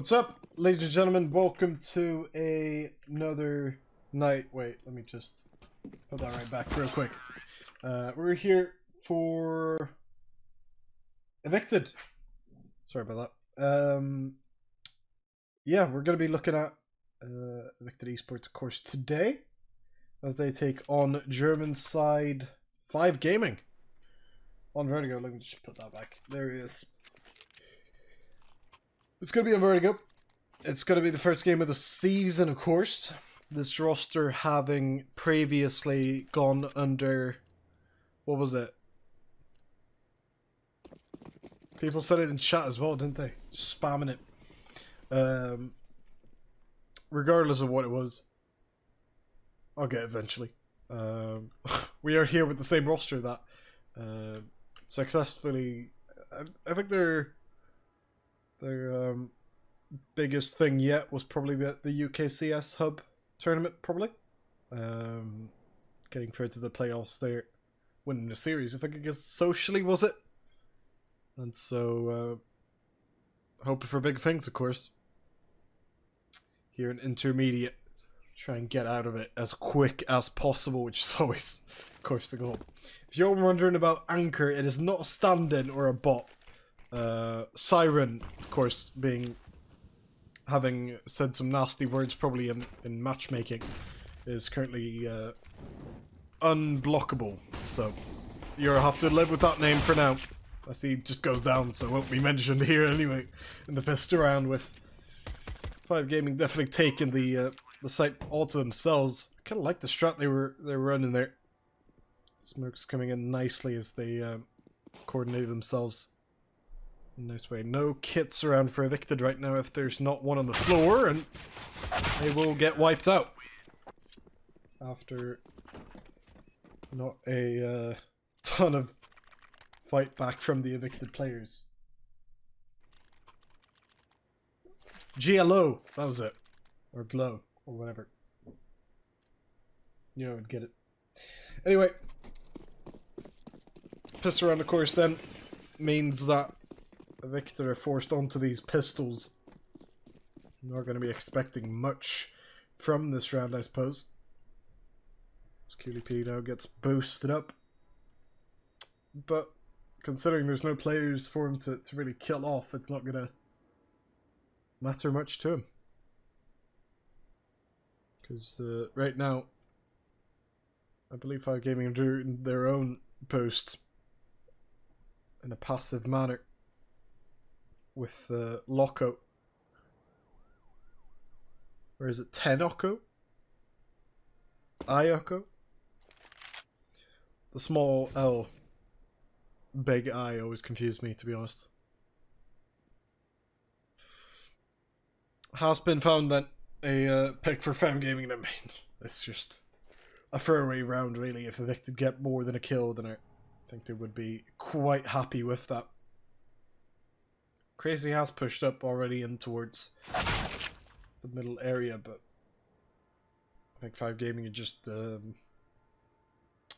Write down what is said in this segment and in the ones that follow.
What's up, ladies and gentlemen? Welcome to another night. Wait, let me just put that right back real quick. We're here for Evicted. Sorry about that. Yeah, we're going to be looking at Evicted Esports, of course, today as they take on German side 5 Gaming on Vertigo. Let me just put that back. There he is. It's going to be on Vertigo. It's going to be the first game of the season, of course. This roster having previously gone under... What was it? People said it in chat as well, didn't they? Spamming it. Regardless of what it was. I'll get it eventually. We are here with the same roster that successfully... I think their biggest thing yet was probably the UK CS Hub tournament, probably. Getting through to the playoffs there, winning the series. I think against Socially, was it? And so, hoping for big things, of course. Here in Intermediate, try and get out of it as quick as possible, which is always, of course, the goal. If you're wondering about Anchor, it is not a stand-in or a bot. Siren, of course, having said some nasty words probably in matchmaking, is currently unblockable. So you'll have to live with that name for now. I see it just goes down, so it won't be mentioned here anyway. In the pissed around with 5 Gaming definitely taking the site all to themselves. I kind of like the strat they were running there. Smoke's coming in nicely as they coordinate themselves. Nice way. No kits around for Evicted right now if there's not one on the floor, and they will get wiped out. After not a ton of fight back from the Evicted players. GLO, that was it. Or Glow, or whatever. You know, I'd get it. Anyway. Piss around the course then means that Evicted are forced onto these pistols. We're going to be expecting much from this round, I suppose. As QDP now gets boosted up. But considering there's no players for him to really kill off, it's not going to matter much to him. Because right now, I believe 5 Gaming are doing their own boost in a passive manner. With Loco. Or is it Tenoko? Ayoko? The small L. Big I always confused me, to be honest. Has been found that a pick for Fam Gaming, I mean, it's just a throwaway round, really. If Evicted get more than a kill, then I think they would be quite happy with that. Crazy has pushed up already in towards the middle area, but I think 5 Gaming are just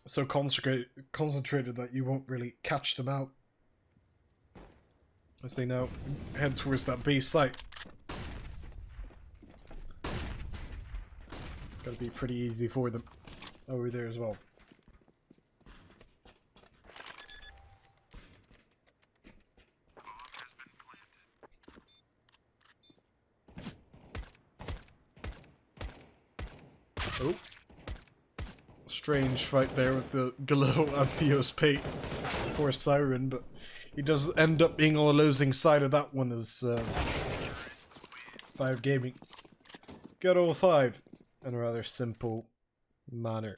so concentrated that you won't really catch them out as they now head towards that B site. Gotta be pretty easy for them over there as well. Oh. Strange fight there with the Glow and Theo's Pate for Siren, but he does end up being on the losing side of that one as 5 Gaming got all 5 in a rather simple manner.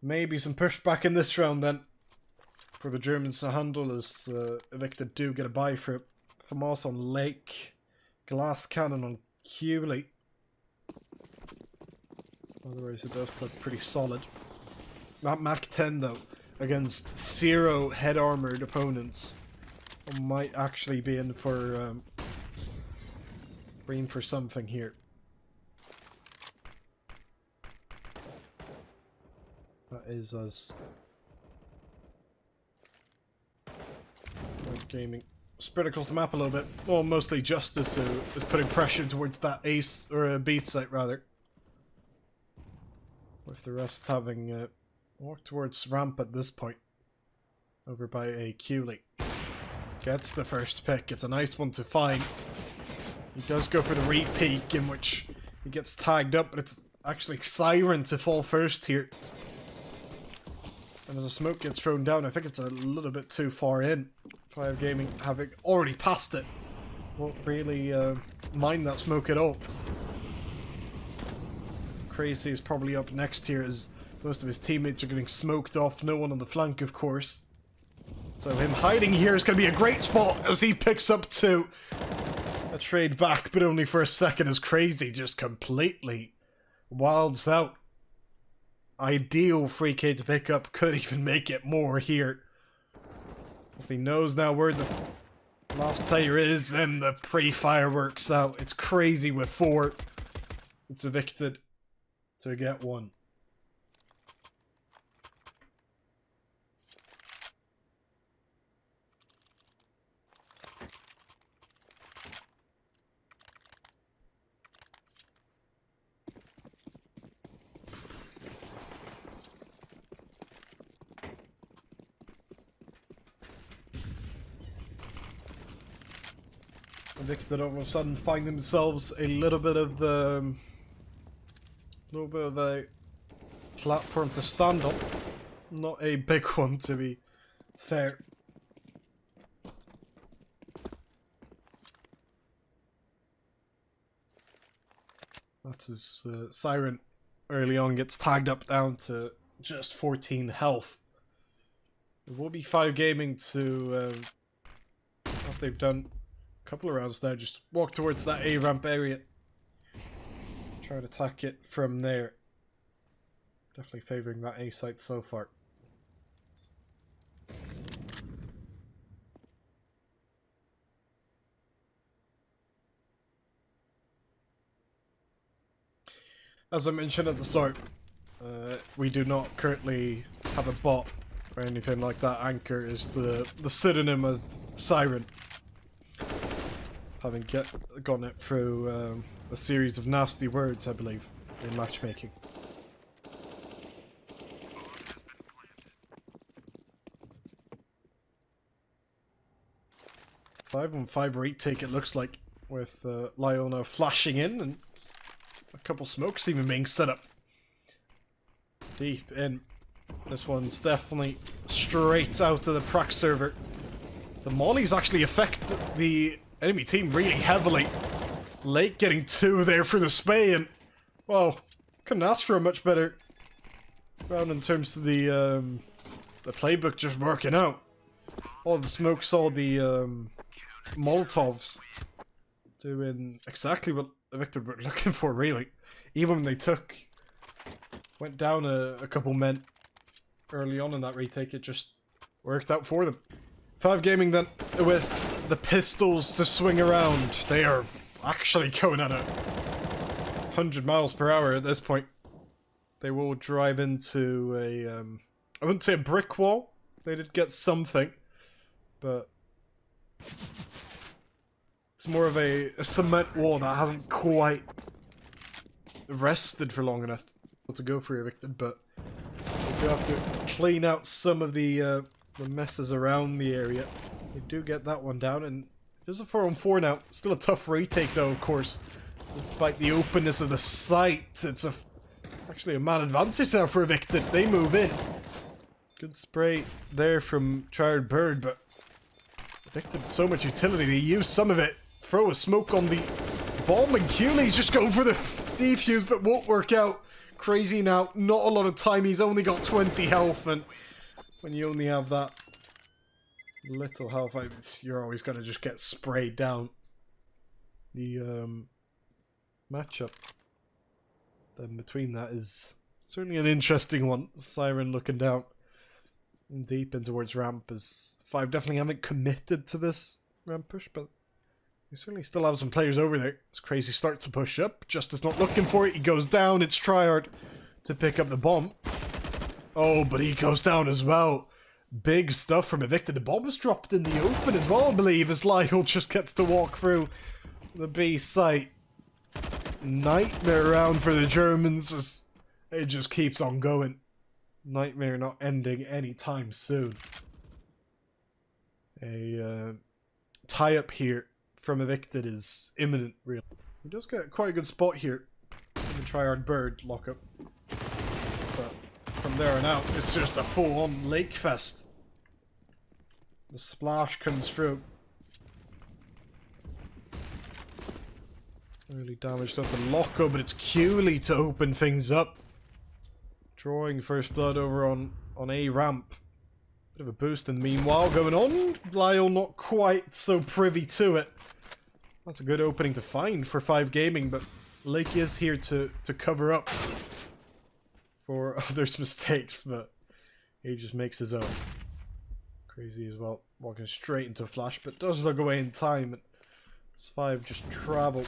Maybe some pushback in this round then for the Germans to handle as Evicted do get a buy for it. FAMAS on Lake, Glass Cannon on Hewley. Otherwise it does look pretty solid. That Mach 10 though, against 0 head armored opponents, might actually be in for something here. That is as 5 Gaming spread across the map a little bit. Well, mostly Justice is putting pressure towards that ace, or a B site rather. With the rest having walked towards ramp at this point. Over by a Cooley. Gets the first pick. It's a nice one to find. He does go for the re-peek, in which he gets tagged up, but it's actually Siren to fall first here. And as the smoke gets thrown down, I think it's a little bit too far in. 5 Gaming having already passed it. Won't really mind that smoke at all. Crazy is probably up next here as most of his teammates are getting smoked off. No one on the flank, of course. So him hiding here is going to be a great spot as he picks up 2. A trade back, but only for a second, as Crazy just completely wilds out. Ideal free K to pick up, could even make it more here. As he knows now where the last player is, then the pre-fire works out. It's Crazy with 4. It's Evicted to get 1. Evicted all of a sudden find themselves a little bit of a platform to stand on. Not a big one, to be fair. That is Siren early on gets tagged up down to just 14 health. It will be 5 Gaming to, as they've done couple of rounds now, just walk towards that A ramp area. Try to attack it from there. Definitely favouring that A site so far. As I mentioned at the start, we do not currently have a bot or anything like that. Anchor is the pseudonym of Siren. Having gotten it through a series of nasty words, I believe, in matchmaking. Five on 5 retake, it looks like, with Lyona flashing in and a couple smokes even being set up. Deep in. This one's definitely straight out of the prac server. The mollies actually affect the enemy team really heavily. Late getting 2 there for the spay, and well, couldn't ask for a much better round in terms of the playbook just working out. All the smokes, all the Molotovs doing exactly what Evicted were looking for, really. Even when they went down a couple men early on in that retake, it just worked out for them. 5 Gaming then with the pistols to swing around. They are actually going at 100 miles per hour at this point. They will drive into a, I wouldn't say a brick wall. They did get something, but it's more of a cement wall that hasn't quite rested for long enough to go for Evicted, but we do have to clean out some of the messes around the area. We do get that one down, and there's a 4-on-4 now. Still a tough retake though, of course. Despite the openness of the site, it's actually a man advantage now for Evicted. They move in. Good spray there from Triad Bird, but Evicted so much utility. They use some of it. Throw a smoke on the bomb, and Cooley's just going for the defuse, but won't work out. Crazy now. Not a lot of time. He's only got 20 health, and when you only have that little health, you're always going to just get sprayed down. The matchup then between that is certainly an interesting one. Siren looking down deep in towards ramp, as 5 definitely haven't committed to this ramp push, but we certainly still have some players over there. It's Crazy start to push up. Justice not looking for it. He goes down. It's Triard to pick up the bomb. Oh, but he goes down as well. big stuff from Evicted. The bomb was dropped in the open as well, I believe, as Lyle just gets to walk through the B site. Nightmare round for the Germans as it just keeps on going. Nightmare not ending anytime soon. A tie-up here from Evicted is imminent, really. He does get quite a good spot here. Even tryhard bird lockup. But from there on out, it's just a full-on lake fest. The splash comes through. Really damaged up the Loco, but it's Cooley to open things up. Drawing first blood over on A ramp. Bit of a boost in the meanwhile going on. Lyle not quite so privy to it. That's a good opening to find for 5 Gaming, but Lake is here to cover up for others' mistakes, but he just makes his own. Crazy as well, walking straight into a flash, but does look away in time. It's 5 just travel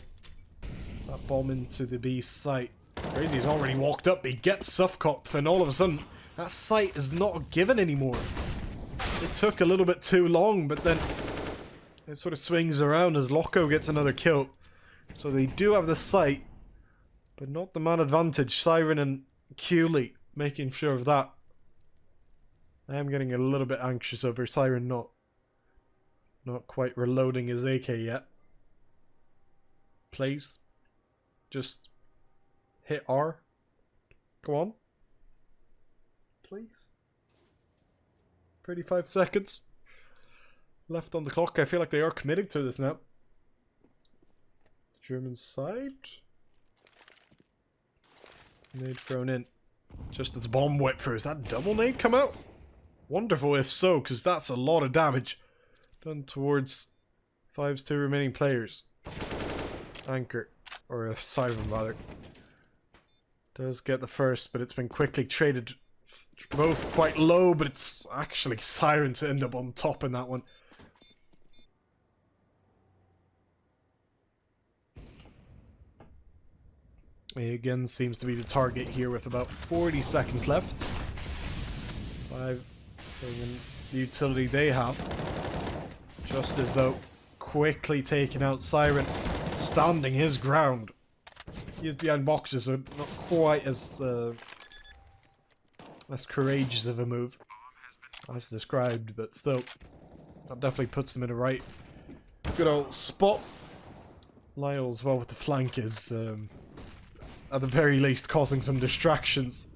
that bomb into the B site. Crazy's already walked up, he gets Suffcop, and all of a sudden that site is not given anymore. It took a little bit too long, but then it sort of swings around as Loco gets another kill. So they do have the site, but not the man advantage. Siren and Cooley making sure of that. I am getting a little bit anxious over Siren not quite reloading his AK yet. Please. Just hit R. Go on. Please. 35 seconds left on the clock. I feel like they are committing to this now. German side. Nade thrown in. Just as bomb went through. Is that double nade come out? Wonderful if so, because that's a lot of damage done towards 5's 2 remaining players. Anchor. Or a Siren rather. Does get the first, but it's been quickly traded. Both quite low, but it's actually Siren to end up on top in that one. He again seems to be the target here with about 40 seconds left. 5 in the utility they have. Just as though quickly taking out Siren, standing his ground. He is behind boxes, so not quite as courageous of a move as described, but still, that definitely puts them in a right good old spot. Lyle as well with the flank is at the very least causing some distractions.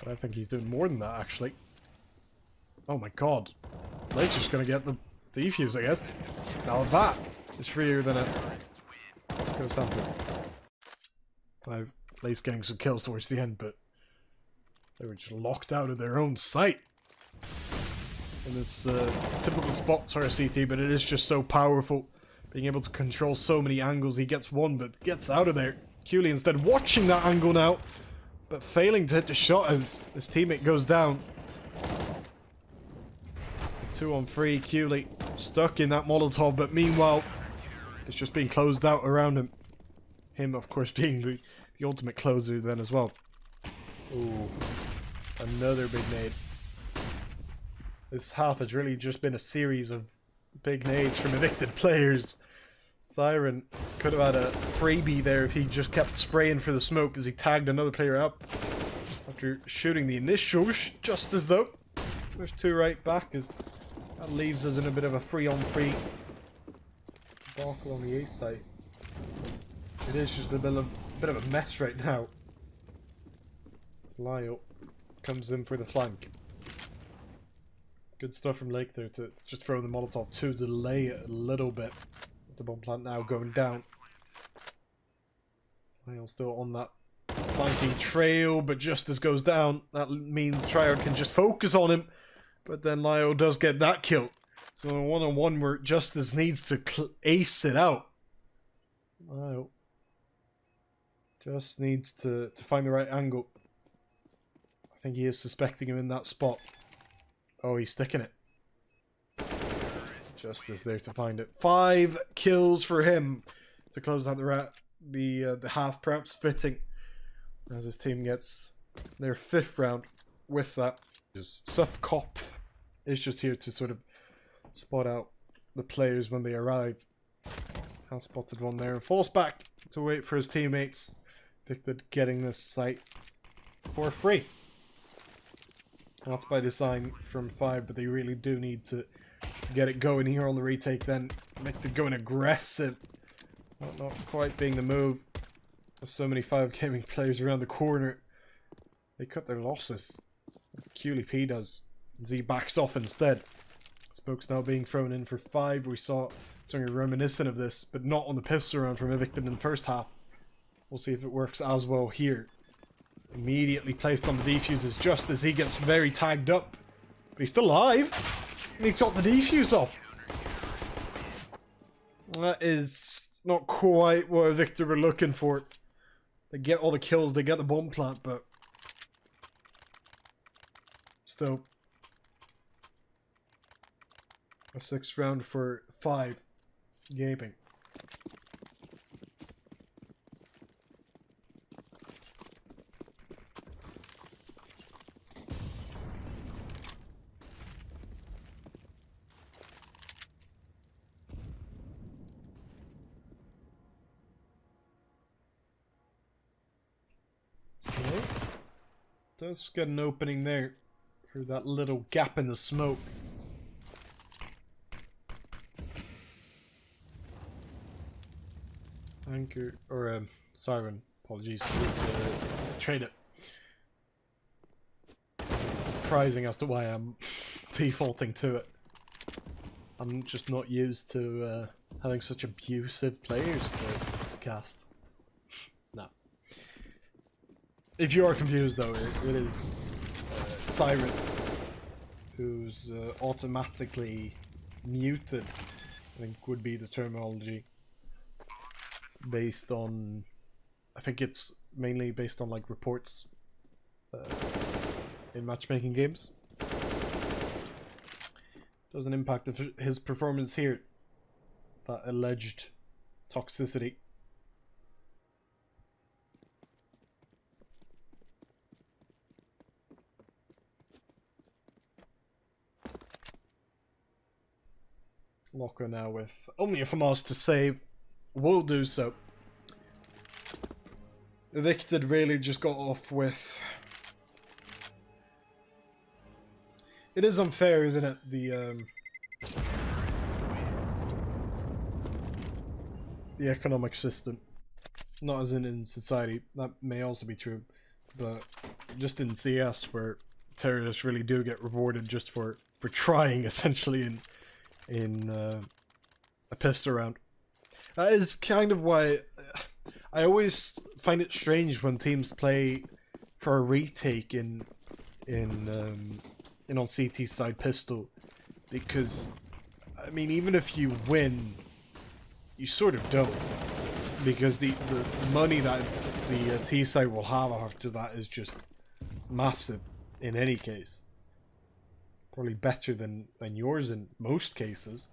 But I think he's doing more than that actually. Oh my god. Lake's just gonna get the defuse, I guess. Now that is freer than a... Let's go sample. 5 Lake's getting some kills towards the end, but they were just locked out of their own sight. And it's typical spots for a CT, but it is just so powerful. Being able to control so many angles. He gets one, but gets out of there. Cooley instead watching that angle now, but failing to hit the shot as his teammate goes down. 2 on 3, Cooley stuck in that Molotov, but meanwhile, it's just being closed out around him. Him, of course, being the ultimate closer then as well. Ooh, another big nade. This half has really just been a series of big nades from Evicted players. Siren could have had a freebie there if he just kept spraying for the smoke as he tagged another player up after shooting the initial, just as though. There's 2 right back, as that leaves us in a bit of a 3-on-3 debacle on the A side. It is just a bit of a mess right now. Lyle comes in for the flank. Good stuff from Lake there to just throw the Molotov to delay it a little bit. The bomb plant now going down. Lyle still on that flanking trail, but just as goes down, that means tryhard can just focus on him. But then Lyle does get that kill. So in a one-on-one where Justice needs to ace it out. Lyle just needs to find the right angle. I think he is suspecting him in that spot. Oh, he's sticking it. Justice there to find it. 5 kills for him to close out the half, perhaps fitting as his team gets their 5th round with that. Seth Kopf is just here to sort of spot out the players when they arrive. Has spotted one there and falls back to wait for his teammates. Evicted getting this site for free. And that's by design from 5, but they really do need to get it going here on the retake then. Evicted going aggressive. Not quite being the move. There's so many 5 gaming players around the corner. They cut their losses. QLP does. Z backs off instead. Smokes now being thrown in for 5. We saw something reminiscent of this, but not on the pistol round from Evicted in the first half. We'll see if it works as well here. Immediately placed on the defuses just as he gets very tagged up. But he's still alive. And he's got the defuse off. That is not quite what Evicted were looking for. They get all the kills, they get the bomb plant, but still a 6th round for 5 gaping. Does get an opening there through that little gap in the smoke. Anchor or siren, apologies, trade it. It's surprising as to why I'm defaulting to it. I'm just not used to having such abusive players to cast. No. If you are confused though, it is Siren who's automatically muted, I think would be the terminology, based on, I think it's mainly based on like reports in matchmaking games. Doesn't impact his performance here, that alleged toxicity. Locker now with only a FAMAS to save. Will do so. Evicted really just got off with... It is unfair, isn't it? The economic system. Not as in society. That may also be true. But just in CS, where terrorists really do get rewarded just for trying, essentially, in a pistol round. That is kind of why I always find it strange when teams play for a retake in on CT side pistol, because I mean, even if you win, you sort of don't, because the money that the T side will have after that is just massive in any case. Probably better than yours in most cases.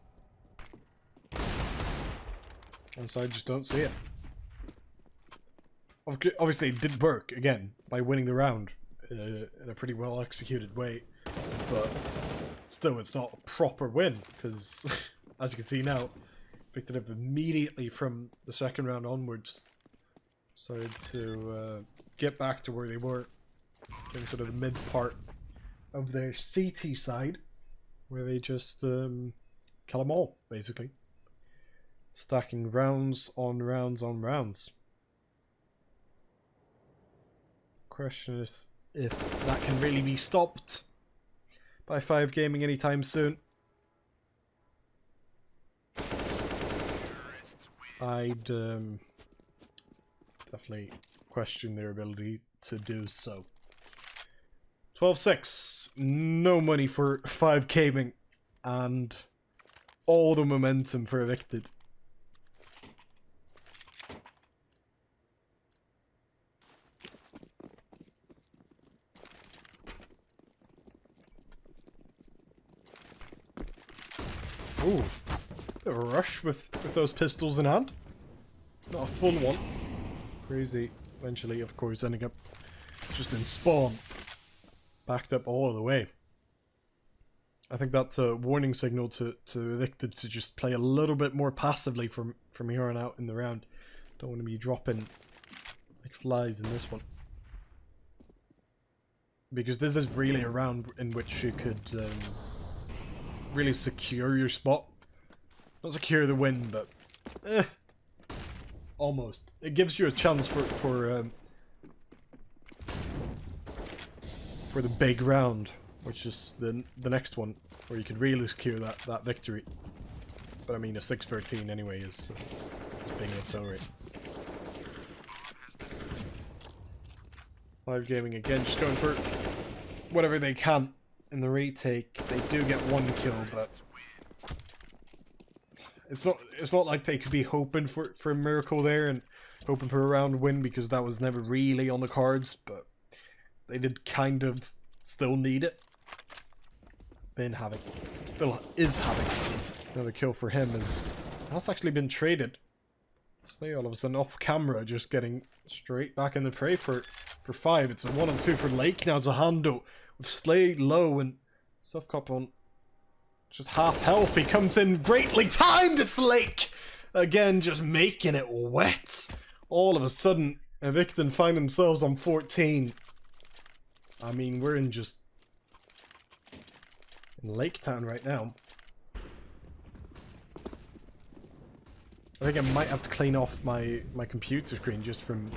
And so I just don't see it. Obviously it did work, again, by winning the round in a pretty well executed way. But still, it's not a proper win, because as you can see now, Evicted have immediately from the 2nd round onwards started to get back to where they were in sort of the mid part of their CT side, where they just kill them all, basically. Stacking rounds on rounds on rounds. Question is if that can really be stopped by 5 Gaming anytime soon. I'd definitely question their ability to do so. 12-6, no money for 5 Gaming, and all the momentum for Evicted. Ooh, bit of a rush with those pistols in hand. Not a full one. Crazy, eventually, of course, ending up just in spawn. backed up all the way. I think that's a warning signal to Evicted to just play a little bit more passively from here on out in the round. Don't want to be dropping like flies in this one. Because this is really a round in which you could really secure your spot. Not secure the win, but almost. It gives you a chance for the big round, which is the next one, where you could really secure that victory. But I mean, a 6-13 anyway is big in its own right. 5 gaming again, just going for whatever they can in the retake. They do get 1 kill, but it's not like they could be hoping for a miracle there and hoping for a round win, because that was never really on the cards. But they did kind of still need it. Been having, still is having another kill for him, as that's actually been traded. Slay all of a sudden off camera, just getting straight back in the fray for 5. It's a 1-on-2 for Lake now to handle with Slay low and Stuff Cop on just half health. He comes in greatly timed. It's Lake again, just making it wet. All of a sudden, Evicted find themselves on 14. I mean, we're in Lake Town right now. I think I might have to clean off my computer screen just from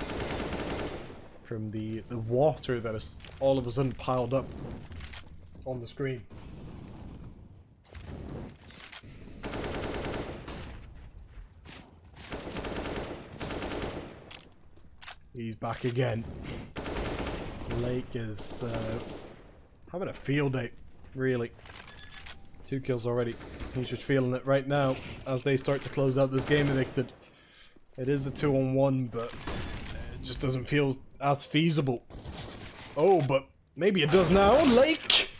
the water that is all of a sudden piled up on the screen. He's back again. Lake is having a field day, really. 2 kills already. He's just feeling it right now as they start to close out this game, Evicted. It is a 2-on-1, but it just doesn't feel as feasible. Oh, but maybe it does now. Lake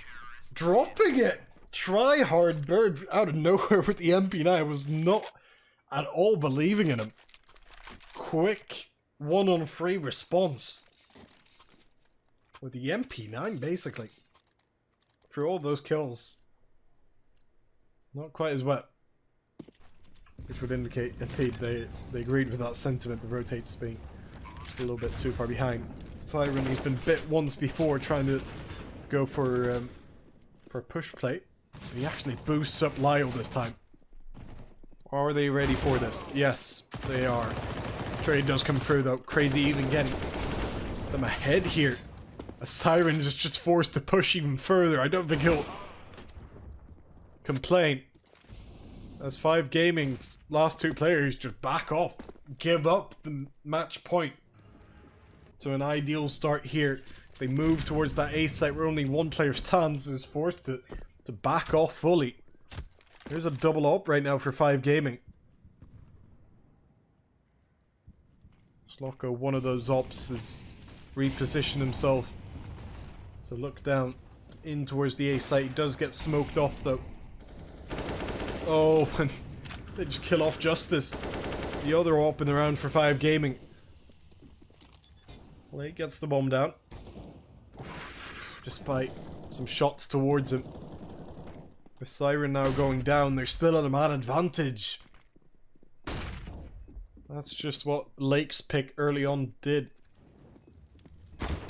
dropping it. Try hard bird out of nowhere with the MP9. I was not at all believing in him. Quick 1-on-3 response with the MP9, basically. For all those kills. Not quite as wet. Which would indicate, indeed, they agreed with that sentiment. The rotates being a little bit too far behind. Siren, he's been bit once before trying to go for a push play. He actually boosts up Lyle this time. Are they ready for this? Yes, they are. Trade does come through though. Crazy even getting them ahead here. A Siren is just forced to push even further. I don't think he'll complain. As 5 Gaming's last 2 players just back off, give up the match point. So an ideal start here. They move towards that A site where only 1 player stands and is forced to back off fully. There's a double up right now for 5 Gaming. Slocko, one of those ops, has repositioned himself to look down in towards the A site. He does get smoked off though. Oh, and they just kill off Justice. The other op in the round for 5 Gaming. Lake gets the bomb down. Despite some shots towards him. With Siren now going down, they're still at a man advantage. That's just what Lake's pick early on did.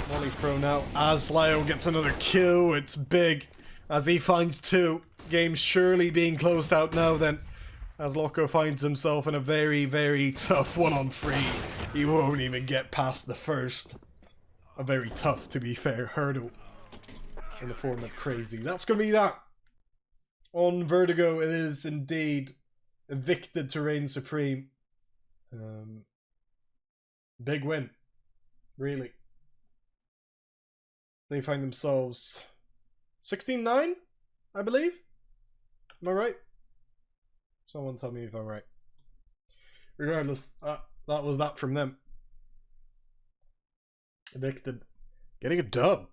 Molly thrown out as Lyle gets another kill. It's big as he finds 2. Game surely being closed out now then, as Loco finds himself in a very, very tough 1-on-3. He won't even get past the first. A very tough, to be fair, hurdle in the form of Crazy. That's going to be that. On Vertigo, it is indeed Evicted to reign supreme. Big win. Really. They find themselves 16-9, I believe. Am I right? Someone tell me if I'm right. Regardless, that was that from them. Evicted getting a dub.